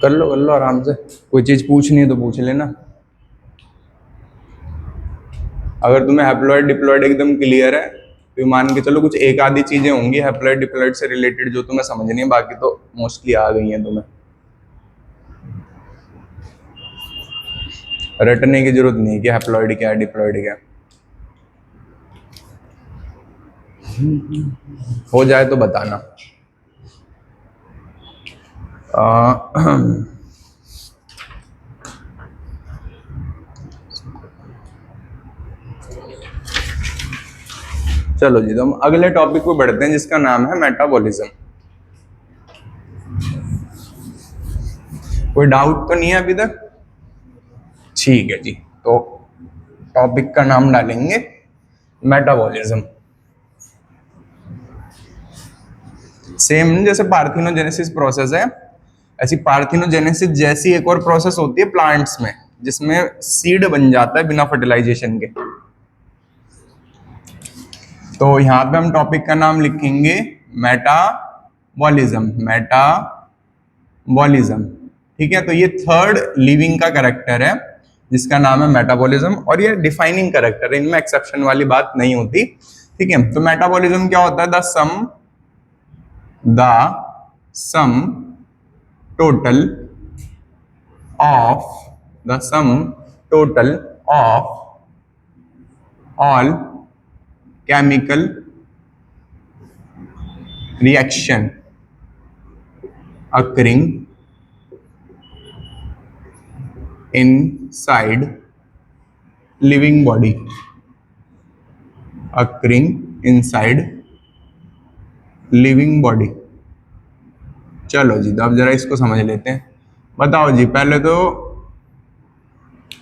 कर लो आराम से, कोई चीज पूछनी है तो पूछ लेना। अगर तुम्हें हैप्लॉइड डिप्लॉइड एकदम क्लियर है तो मान के चलो कुछ एक आधी चीजें होंगी हैप्लॉइड डिप्लॉइड से रिलेटेड जो तुम्हें समझनी है, बाकी तो मोस्टली आ गई हैं तुम्हें। रटने की जरूरत नहीं कि हैप्लॉइड क्या है, डिप्लॉइड क्या है। हो जाए तो बताना। चलो जी, तो हम अगले टॉपिक पे बढ़ते हैं जिसका नाम है मेटाबॉलिज्म। कोई डाउट तो नहीं है अभी तक? ठीक है जी, तो टॉपिक का नाम डालेंगे मेटाबॉलिज्म। सेम जैसे पार्थिनोजेनेसिस प्रोसेस है, ऐसी पार्थिनोजेनेसिस जैसी एक और प्रोसेस होती है प्लांट्स में, जिसमें सीड बन जाता है बिना फर्टिलाइजेशन के। तो यहां पे हम टॉपिक का नाम लिखेंगे मेटाबॉलिज्म, मेटाबॉलिज्म, ठीक है। तो ये थर्ड लिविंग का कैरेक्टर है जिसका नाम है मेटाबॉलिज्म, और ये डिफाइनिंग कैरेक्टर है, इनमें एक्सेप्शन वाली बात नहीं होती, ठीक है। तो मेटाबॉलिज्म क्या होता है, the sum total of all chemical reaction occurring inside living body, occurring inside living body। चलो जी, तो अब जरा इसको समझ लेते हैं। बताओ जी, पहले तो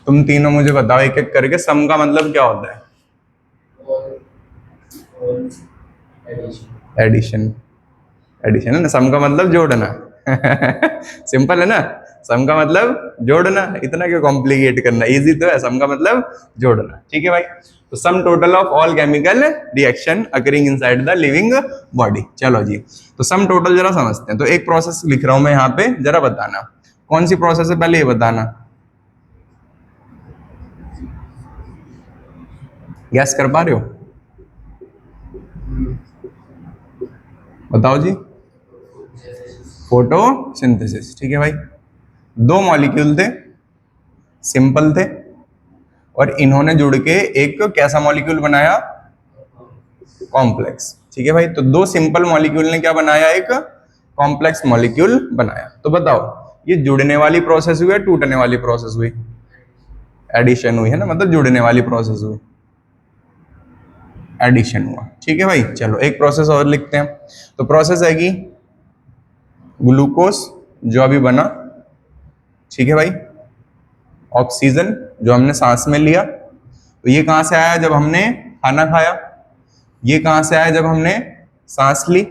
तुम तीनों मुझे बताओ एक एक करके, सम का मतलब क्या होता है? और एडिशन। एडिशन। एडिशन है ना, सम का मतलब जोड़ना। सिंपल है ना, सम का मतलब जोड़ना, इतना क्यों कॉम्प्लिकेट करना, इजी तो है, सम का मतलब जोड़ना। ठीक है भाई, तो सम total of all chemical reaction occurring inside the living body. चलो जी, तो सम टोटल जरा समझते हैं। तो एक प्रोसेस लिख रहा हूं मैं यहाँ पे, जरा बताना कौन सी प्रोसेस है, पहले ये बताना। गैस कर पा रहे हो? बताओ जी। फोटोसिंथेसिस। ठीक है भाई, दो मॉलिक्यूल थे, सिंपल थे, और इन्होंने जुड़ के एक कैसा मॉलिक्यूल बनाया? कॉम्प्लेक्स। ठीक है भाई, तो दो सिंपल मॉलिक्यूल ने क्या बनाया? एक कॉम्प्लेक्स मॉलिक्यूल बनाया। तो बताओ, ये जुड़ने वाली प्रोसेस हुई या टूटने वाली प्रोसेस हुई? एडिशन हुई है ना, मतलब जुड़ने वाली प्रोसेस हुई, एडिशन हुआ। ठीक है भाई, चलो एक प्रोसेस और लिखते हैं। तो प्रोसेस है कि ग्लूकोज जो अभी बना, ठीक है भाई, ऑक्सीजन जो हमने सांस में लिया, तो ये कहां से आया? जब हमने खाना खाया। ये कहां से आया? जब हमने सांस ली।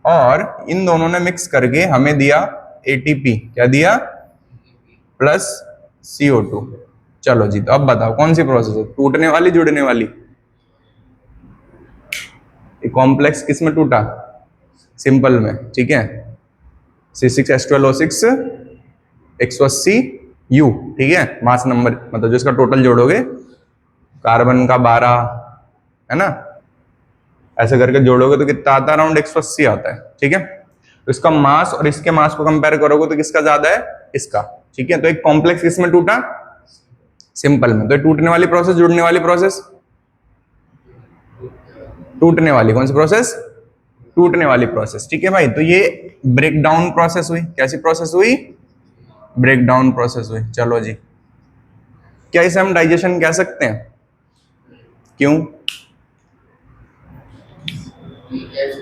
और इन दोनों ने मिक्स करके हमें दिया एटीपी। क्या दिया? Plus CO2। चलो जी, तो अब बताओ कौन सी प्रोसेस है? टूटने वाली, जुड़ने वाली? कॉम्प्लेक्स किस में टूटा? सिंपल में। ठीक है, C6H12O6 180U। ठीक है, मास नंबर, मतलब जो इसका टोटल जोड़ोगे, कार्बन का 12 है ना, ऐसे करके जोड़ोगे तो कितना आता है? अराउंड 180 आता है। ठीक है, तो इसका मास और इसके मास को कंपेयर करोगे तो किसका ज्यादा है? इसका। ठीक है, तो एक कॉम्प्लेक्स किसमें टूटा? सिंपल में। तो टूटने वाली प्रोसेस, जुड़ने वाली प्रोसेस? टूटने वाली। कौन सी प्रोसेस? टूटने वाली प्रोसेस। ठीक है भाई, तो ये ब्रेक डाउन प्रोसेस हुई। कैसी प्रोसेस हुई? ब्रेक डाउन प्रोसेस हुई। चलो जी, क्या इसे हम डाइजेशन कह सकते हैं? क्यों?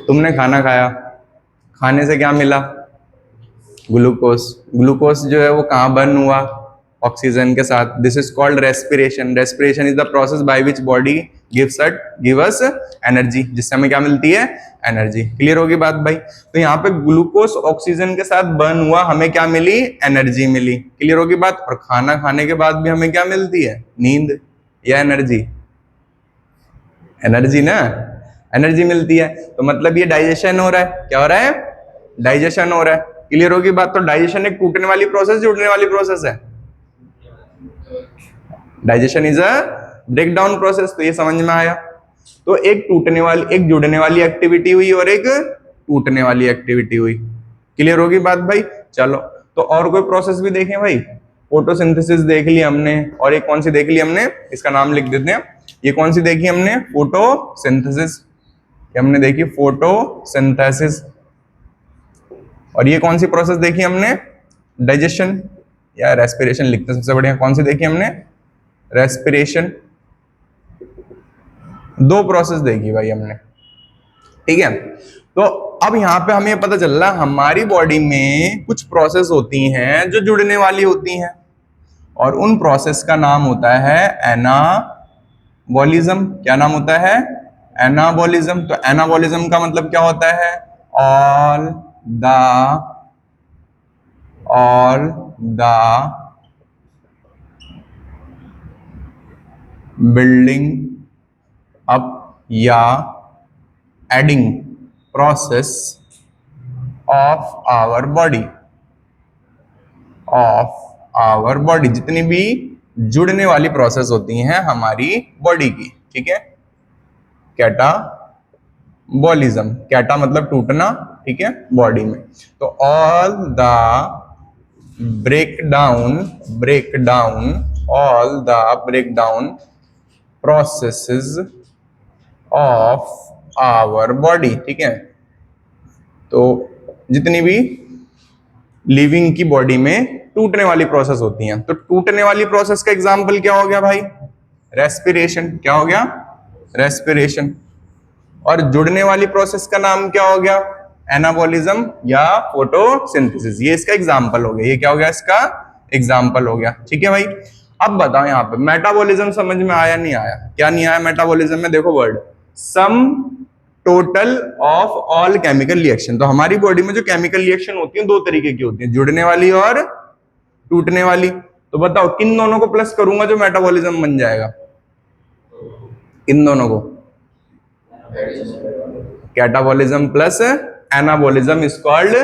तुमने खाना खाया, खाने से क्या मिला? ग्लूकोज। ग्लूकोज जो है वो कहाँ बर्न हुआ? ऑक्सीजन के साथ। This is called respiration. Respiration is the process by which body give us energy, जिससे हमें क्या मिलती है? एनर्जी। क्लियर होगी बात भाई? तो यहाँ पे ग्लूकोज ऑक्सीजन के साथ बर्न हुआ, हमें क्या मिली? एनर्जी मिली। क्लियर होगी बात? और खाना खाने के बाद भी हमें क्या मिलती है? नींद या एनर्जी? एनर्जी ना, एनर्जी मिलती है। तो मतलब ये डाइजेशन हो रहा है। क्या हो रहा है? डाइजेशन हो रहा है। क्लियर होगी बात? तो डाइजेशन एक टूटने वाली प्रोसेस, जुड़ने वाली प्रोसेस है? Digestion is a break down process. तो ये समझ में आया। तो एक टूटने वाली, एक जुड़ने वाली एक्टिविटी हुई और एक टूटने वाली एक्टिविटी हुई। क्लियर होगी बात भाई? चलो, तो और कोई प्रोसेस भी देखें भाई। फोटोसिंथेसिस देख ली हमने, और एक कौन सी देख ली हमने? इसका नाम लिख देते हैं। ये कौन सी देखी हमने? फोटोसिंथेसिस। हमने देखी फोटोसिंथेसिस। और ये कौन सी प्रोसेस देखी हमने? डाइजेशन या रेस्पिरेशन लिखते हैं सबसे बढ़िया। कौन सी देखी हमने? रेस्पिरेशन। दो प्रोसेस देखी भाई हमने। ठीक है, तो अब यहां पे हमें पता चल रहा है हमारी बॉडी में कुछ प्रोसेस होती हैं जो जुड़ने वाली होती हैं, और उन प्रोसेस का नाम होता है एनाबॉलिज्म। क्या नाम होता है? एनाबॉलिज्म। तो एनाबॉलिज्म का मतलब क्या होता है? ऑल द बिल्डिंग अप या adding process of our body, जितनी भी जुड़ने वाली प्रोसेस होती हैं हमारी बॉडी की। ठीक है, कैटाबॉलिज्म। कैटा मतलब टूटना, ठीक है, बॉडी में। तो all the break down processes of our body. ठीक है, तो जितनी भी लिविंग की बॉडी में टूटने वाली प्रोसेस होती हैं, तो टूटने वाली प्रोसेस का एग्जांपल क्या हो गया भाई? रेस्पिरेशन। क्या हो गया? रेस्पिरेशन। और जुड़ने वाली प्रोसेस का नाम क्या हो गया? एनाबॉलिज्म या फोटोसिंथेसिस। ये इसका एग्जांपल हो गया। ये क्या हो गया? इसका एग्जांपल हो गया। ठीक है भाई। अब बताओ यहाँ पे मेटाबॉलिज्म समझ में आया नहीं आया? क्या नहीं आया मेटाबॉलिज्म में? देखो word some total of all chemical reaction. तो हमारी बॉडी में जो केमिकल रिएक्शन होती है दो तरीके की होती है, जुड़ने वाली और टूटने वाली। तो बताओ किन दोनों को प्लस करूंगा जो मेटाबॉलिज्म बन जाएगा? किन दोनों को? Catabolism plus anabolism is called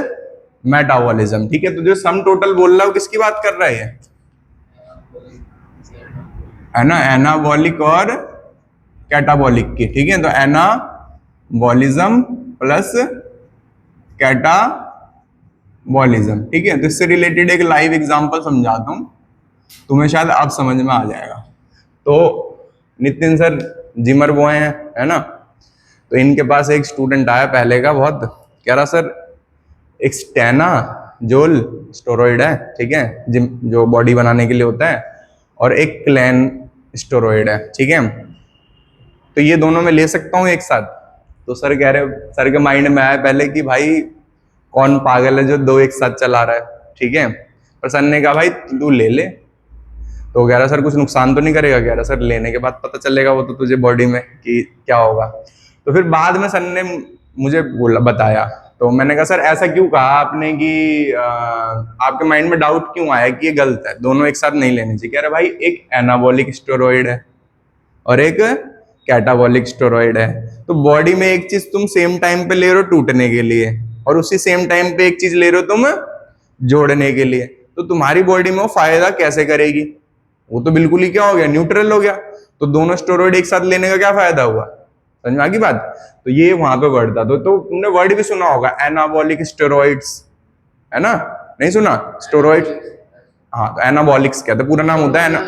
metabolism. ठीक है। तो जो सम टोटल बोल रहा हूं किसकी बात कर रहा है ना? एनाबॉलिक और कैटाबॉलिक की। ठीक है। तो एनाबॉलिज्म प्लस कैटाबॉलिज्म। ठीक है। तो इससे रिलेटेड एक लाइव एग्जांपल समझाता हूं, तुम्हें शायद अब समझ में आ जाएगा। तो नितिन सर जिमर बॉय हैं, है ना? तो इनके पास एक स्टूडेंट आया पहले का, बहुत कह रहा सर एक स्टेनाजोल स्टेरॉइड है, ठीक है, जिम जो बॉडी बनाने के लिए होता है, और एक क्लैन स्टेरॉइड है। ठीक है। तो ये दोनों मैं ले सकता हूँ एक साथ? तो सर कह रहे, सर के माइंड में आया पहले कि भाई कौन पागल है जो दो एक साथ चला रहा है। ठीक है। पर सर ने कहा भाई तू ले ले। तो कह रहा सर कुछ नुकसान तो नहीं करेगा? कह रहा सर लेने के बाद पता चलेगा वो तो तुझे बॉडी में कि क्या होगा। तो फिर बाद में सर ने मुझे बोला, बताया। तो मैंने कहा सर ऐसा क्यों कहा आपने कि आपके माइंड में डाउट क्यों आया कि ये गलत है, दोनों एक साथ नहीं लेने चाहिए? कह रहे भाई एक एनाबॉलिक स्टेरॉइड है और एक कैटाबॉलिक स्टेरॉइड है। तो बॉडी में एक चीज तुम सेम टाइम पे ले रहे हो टूटने के लिए, और उसी सेम टाइम पे एक चीज ले रहे हो तुम जोड़ने के लिए। तो तुम्हारी बॉडी में वो फायदा कैसे करेगी? वो तो बिल्कुल ही क्या हो गया? न्यूट्रल हो गया। तो दोनों स्टेरॉइड एक साथ लेने का क्या फायदा हुआ? समझ में आ गई बात? तो ये वहां पे वर्ड था। तो तुमने वर्ड भी सुना होगा एनाबॉलिक स्टेरॉइड्स, है ना? नहीं सुना? स्टेरॉइड्स, हाँ। तो एनाबॉलिक्स क्या था? पूरा नाम होता है ना?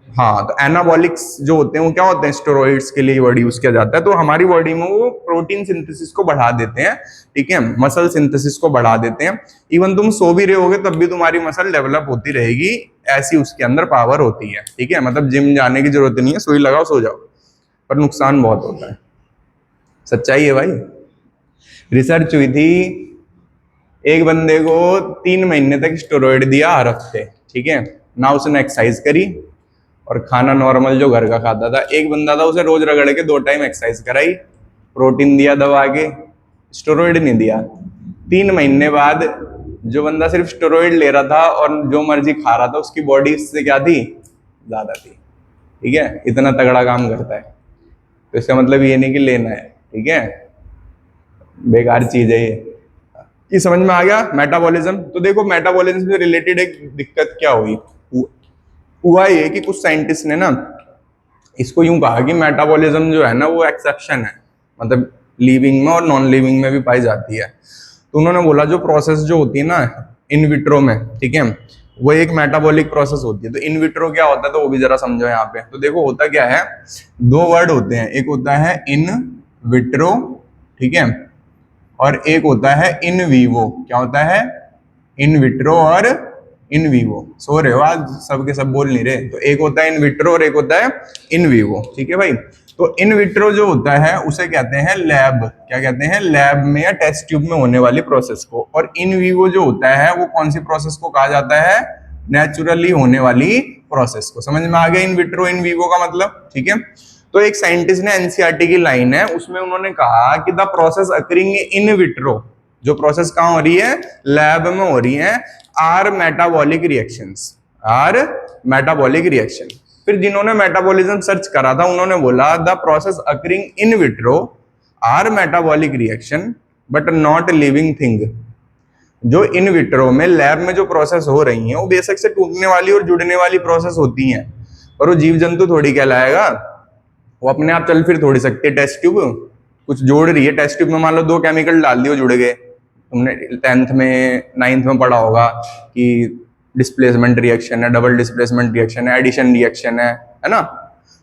हाँ। तो एनाबॉलिक्स जो होते हैं वो क्या होते हैं? स्टेरॉइड्स के लिए वर्ड यूज किया जाता है। तो हमारी बॉडी में वो प्रोटीन सिंथेसिस को बढ़ा देते हैं। ठीक है। मसल सिंथेसिस को बढ़ा देते हैं। इवन तुम सो भी रहे होगे तब भी तुम्हारी मसल डेवलप होती रहेगी, ऐसी उसके अंदर पावर होती है। ठीक है। मतलब जिम जाने की जरूरत नहीं है, सुई लगाओ सो जाओ। पर नुकसान बहुत होता है, सच्चाई है भाई। रिसर्च हुई थी, एक बंदे को 3 महीने तक स्टेरॉइड दिया हर हफ्ते। ठीक है ना? उसने एक्सरसाइज करी और खाना नॉर्मल जो घर का खाता था। एक बंदा था उसे रोज रगड़ के 2 टाइम एक्सरसाइज कराई, प्रोटीन दिया दबा के, स्टेरॉइड नहीं दिया। 3 महीने बाद जो बंदा सिर्फ स्टेरॉइड ले रहा था और जो मर्जी खा रहा था, उसकी बॉडी इससे क्या थी? ज्यादा थी। ठीक है। इतना तगड़ा काम करता है। तो इसका मतलब ये नहीं कि लेना है। ठीक है। बेकार चीज है ये समझ में आ गया? मेटाबॉलिज्म। तो देखो मेटाबॉलिज्म से रिलेटेड एक दिक्कत क्या हुई, हुआ ये कि कुछ साइंटिस्ट ने ना इसको यूं कहा कि मेटाबॉलिज्म जो है ना वो एक्सेप्शन है, मतलब लिविंग में और नॉन लिविंग में भी पाई जाती है। तो उन्होंने बोला जो प्रोसेस जो होती है ना इन विट्रो में, ठीक है, वो एक मेटाबॉलिक प्रोसेस होती है। तो इन विट्रो क्या होता है तो वो भी जरा समझो यहाँ पे। तो देखो होता क्या है, 2 वर्ड होते हैं, एक होता है इन विट्रो, ठीक है, और एक होता है इन वीवो। क्या होता है? इन विट्रो और इन वीवो। सो रहे हो आज सबके सब बोल नहीं रहे। तो एक होता है इन विट्रो और एक होता है इन वीवो। ठीक है भाई। तो इन विट्रो जो होता है उसे कहते हैं लैब, क्या कहते हैं? लैब में या टेस्ट ट्यूब में होने वाली प्रोसेस को। और इन वीवो जो होता है वो कौन सी प्रोसेस को कहा जाता है? नेचुरली होने वाली प्रोसेस को। समझ में आ गया इन विट्रो इन वीवो का मतलब? ठीक है। तो एक साइंटिस्ट ने एनसीईआरटी की लाइन है उसमें उन्होंने कहा कि the process occurring in vitro, जो प्रोसेस कहां हो रही है? लैब में हो रही है, our metabolic reactions, our metabolic reaction. फिर जिन्होंने मेटाबॉलिज्म सर्च करा था उन्होंने बोला the process occurring in vitro our metabolic reaction but not living thing. जो इन विट्रो में लैब में जो प्रोसेस हो रही है वो बेशक से टूटने वाली और जुड़ने वाली प्रोसेस होती हैं, पर वो जीव जंतु थोड़ी कहलाएगा, वो अपने आप चल फिर थोड़ी सकती है। टेस्ट ट्यूब कुछ जोड़ रही है, टेस्ट ट्यूब में मान लो 2 केमिकल डाल दिए जुड़ गए। तुमने 10th में 9th में पढ़ा होगा कि डिस्प्लेसमेंट रिएक्शन है, डबल डिस्प्लेसमेंट रिएक्शन है, एडिशन रिएक्शन है ना?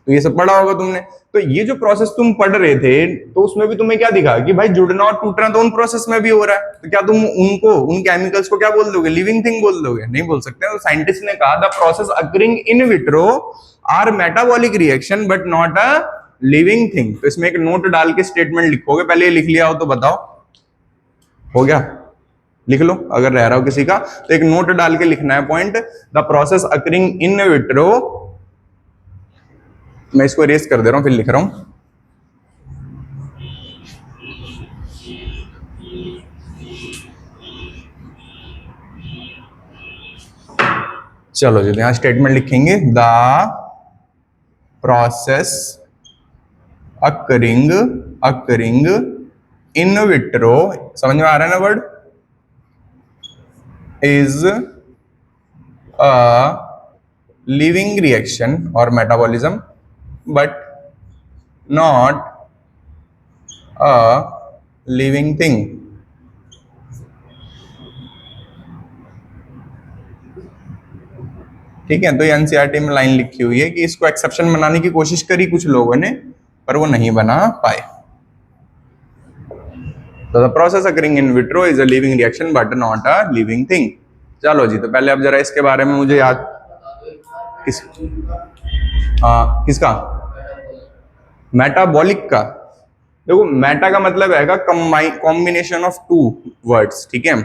तो ये सब पढ़ा होगा तुमने। तो ये जो प्रोसेस तुम पढ़ रहे थे तो उसमें भी तुम्हें क्या दिखा कि भाई जुड़ना और टूटना तो उन प्रोसेस में भी हो रहा है। तो क्या तुम उनको, उन केमिकल्स को क्या बोल दोगे? लिविंग थिंग बोल दोगे? नहीं बोल सकते। तो साइंटिस्ट ने कहा the process occurring in vitro our metabolic reaction but not a living thing. तो इसमें एक नोट डाल के स्टेटमेंट लिखोगे, पहले ये लिख लिया हो तो बताओ। हो गया, लिख लो अगर रह रहा हो किसी का तो एक नोट डाल के लिखना है point, the process occurring in vitro, मैं इसको इरेज कर दे रहा हूं फिर लिख रहा हूं। चलो जी, यहां स्टेटमेंट लिखेंगे, the process occurring occurring in vitro, समझ में आ रहा है ना word, is a living reaction और metabolism but not a living thing. ठीक है, तो ये एनसीईआरटी में लाइन लिखी हुई है कि इसको एक्सेप्शन बनाने की कोशिश करी कुछ लोगों ने, पर वो नहीं बना पाए। तो the process occurring in vitro is a living reaction but not a living thing. चलो जी, तो पहले अब जरा इसके बारे में मुझे याद, किस किसका, मेटाबॉलिक का। देखो मेटा का मतलब है कॉम्बिनेशन ऑफ टू वर्ड्स, ठीक है,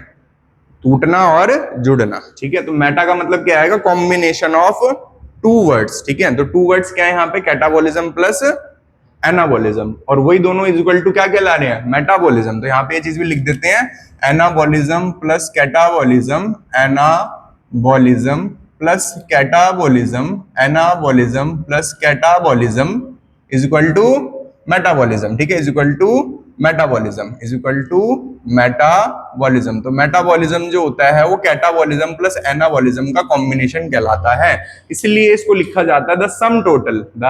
टूटना और जुड़ना, ठीक है। तो मेटा का मतलब क्या आएगा, कॉम्बिनेशन ऑफ टू वर्ड्स, ठीक है। तो टू वर्ड्स क्या है यहाँ पे, कैटाबॉलिज्म प्लस एनाबॉलिज्म, और वही दोनों इज इक्वल टू क्या कहला रहे हैं, मेटाबॉलिज्म। तो यहाँ पे ये चीज भी लिख देते हैं, anabolism plus catabolism, anabolism plus catabolism, anabolism plus catabolism is equal to metabolism, ठीक है, is equal to metabolism, is equal to metabolism. तो मेटाबॉलिज्म जो होता है वो कैटाबॉलिज्म प्लस एनाबॉलिज्म का कॉम्बिनेशन कहलाता है, इसलिए इसको लिखा जाता है the sum total, the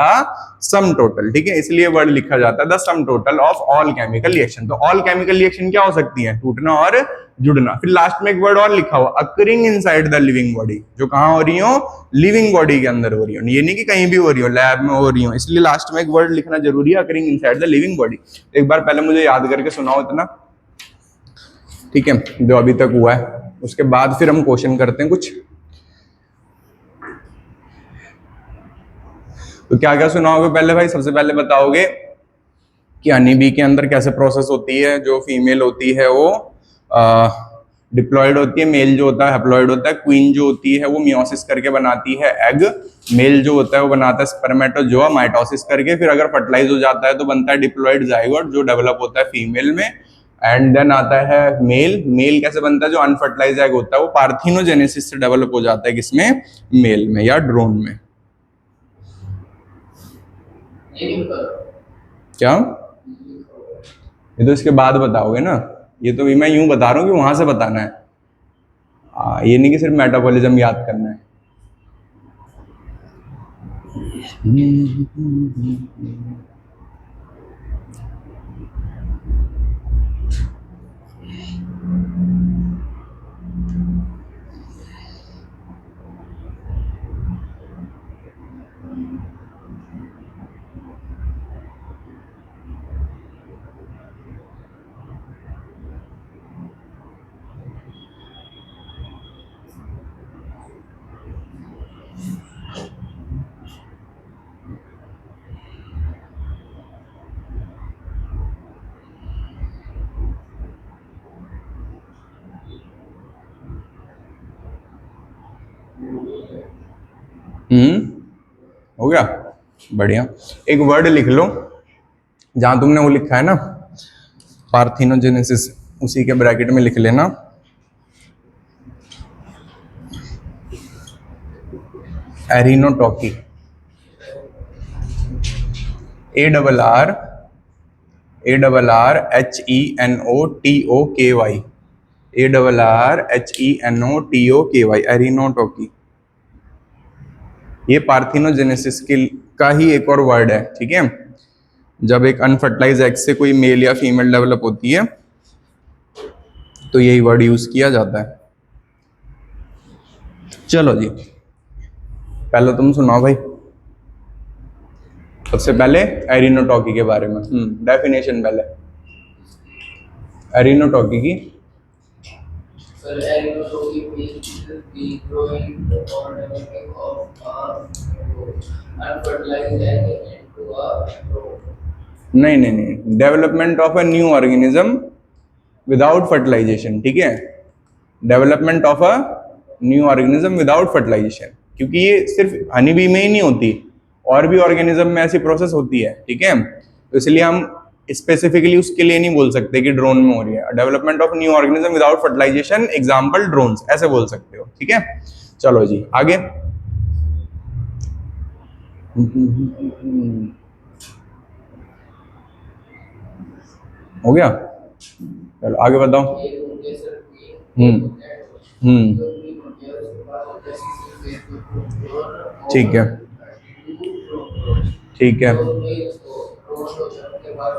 sum total, ठीक है, इसलिए वर्ड लिखा जाता है the sum total of all chemical reaction. तो ऑल केमिकल रिएक्शन क्या हो सकती है, टूटना और जुड़ना। फिर लास्ट में एक वर्ड और लिखा हुआ, occurring inside the living body, जो कहां हो रही हो, लिविंग बॉडी के अंदर हो रही हो, ये नहीं कि कहीं भी हो रही हो, लैब में हो रही हो, इसलिए लास्ट में एक वर्ड लिखना जरूरी है, occurring inside the living body. एक बार पहले मुझे याद करके सुनाओ इतना, ठीक है, जो अभी तक हुआ है, उसके बाद फिर हम क्वेश्चन करते हैं कुछ। तो क्या क्या सुनाओगे पहले भाई, सबसे पहले बताओगे कि हनी बी के अंदर कैसे प्रोसेस होती है, जो फीमेल होती है वो डिप्लॉयड होती है, मेल जो होता है हैप्लॉयड होता है, क्वीन जो होती है वो मियोसिस करके बनाती है एग, मेल जो होता है वो बनाता है स्पर्मेटोजोआ माइटोसिस करके, फिर अगर फर्टिलाइज हो जाता है तो बनता है डिप्लॉयड जाइगोट जो डेवलप होता है फीमेल में, एंड देन आता है मेल। मेल कैसे बनता है, जो अनफर्टिलाइज एग होता है वो पार्थिनोजेनेसिस से डेवलप हो जाता है, किसमें, मेल में या ड्रोन में। क्या, ये तो इसके बाद बताओगे ना, ये तो मैं यूं बता रहा हूँ कि वहां से बताना है, ये नहीं कि सिर्फ मेटाबॉलिज्म याद करना है। हो गया, बढ़िया। एक वर्ड लिख लो जहां तुमने वो लिखा है ना पार्थिनोजेनेसिस, उसी के ब्रैकेट में लिख लेना एरिनोटॉकी, ARRHENOTOKY, ARRHENOTOKY, एरिनोटॉकी। ये पार्थिनोजेनेसिस का ही एक और वर्ड है, ठीक है। जब एक अनफर्टिलाइज एग से कोई मेल या फीमेल डेवलप होती है तो यही वर्ड यूज किया जाता है। चलो जी, पहले तुम सुनाओ भाई, सबसे पहले एरिनोटॉकी के बारे में डेफिनेशन पहले एरिनोटॉकी की। Well, aeronautical means the growing or developing of unfertilized egg into a drone. नहीं, development of a new organism without fertilization, ठीक है, development of a new organism without fertilization, क्योंकि ये सिर्फ हनी बी में ही नहीं होती, और भी ऑर्गेनिज्म में ऐसी प्रोसेस होती है, ठीक है। तो इसलिए हम स्पेसिफिकली उसके लिए नहीं बोल सकते कि ड्रोन में हो रही है। Development of new organism without fertilization, example drones, ऐसे बोल सकते हो, ठीक है। चलो जी आगे। हो गया, चलो आगे बताओ। एक होते हैं सर कि हम्म जो भी होते हैं उसके पास होते हैं सीसी ठीक है, ठीक है। और उसके बाद